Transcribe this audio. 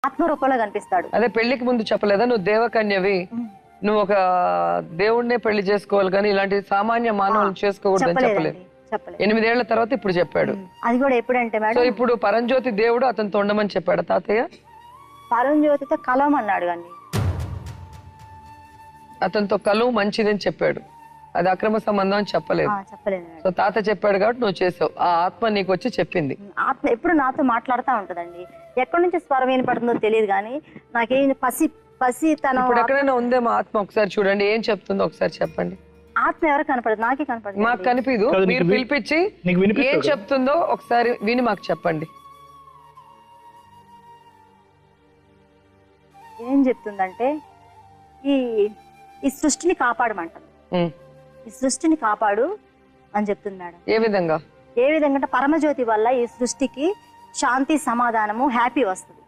ఆత్మ రూపంలో కనిపిస్తాడు. అదే పెళ్లికి ముందు చెప్పలేదా నువ్వు దేవకన్యవి, నువ్వు ఒక దేవుణ్ణే పెళ్లి చేసుకోవాలి కానీ ఇలాంటి సామాన్య మానవులను చేసుకోకూడదని చెప్పలేదు. 8 ఏళ్ల తర్వాత ఇప్పుడు చెప్పాడు. అది కూడా ఎప్పుడంటే మేడం, సో ఇప్పుడు పరంజ్యోతి దేవుడు అతనితో ఉండమని చెప్పాడు తాతయ్య. పరంజ్యోతితో కలవమన్నాడు కానీ అతనితో కలువు మంచిదని చెప్పాడు, అది అక్రమ సంబంధం అని చెప్పలేదు. చెప్పలేదు. సో తాత చెప్పాడు కాబట్టి నువ్వు చేసావు, ఆ ఆత్మ నీకు వచ్చి చెప్పింది. ఆత్మ ఎప్పుడు నాతో మాట్లాడుతూ ఉంటదండి, ఎక్కడి నుంచి స్వరం వినపడుతుందో తెలియదు కానీ నాకేం పసి తన ఇప్పుడు ఎక్కడైనా ఉందేమో ఆత్మ, ఒకసారి చూడండి ఏం చెప్తుందో ఒకసారి చెప్పండి. ఆత్మ ఎవరు కనపడదు, నాకే కనపడదు. మాకు కనిపిదు, మీరు పిలిపించి ఏం చెప్తుందో ఒకసారి విని మాకు చెప్పండి. ఏం చెప్తుందంటే ఈ సృష్టిని కాపాడమంటారు, ఈ సృష్టిని కాపాడు అని చెప్తుంది మేడం. ఏ విధంగా? ఏ విధంగా అంటే పరమజ్యోతి వల్ల ఈ సృష్టికి శాంతి, సమాధానము, హ్యాపీ వస్తుంది.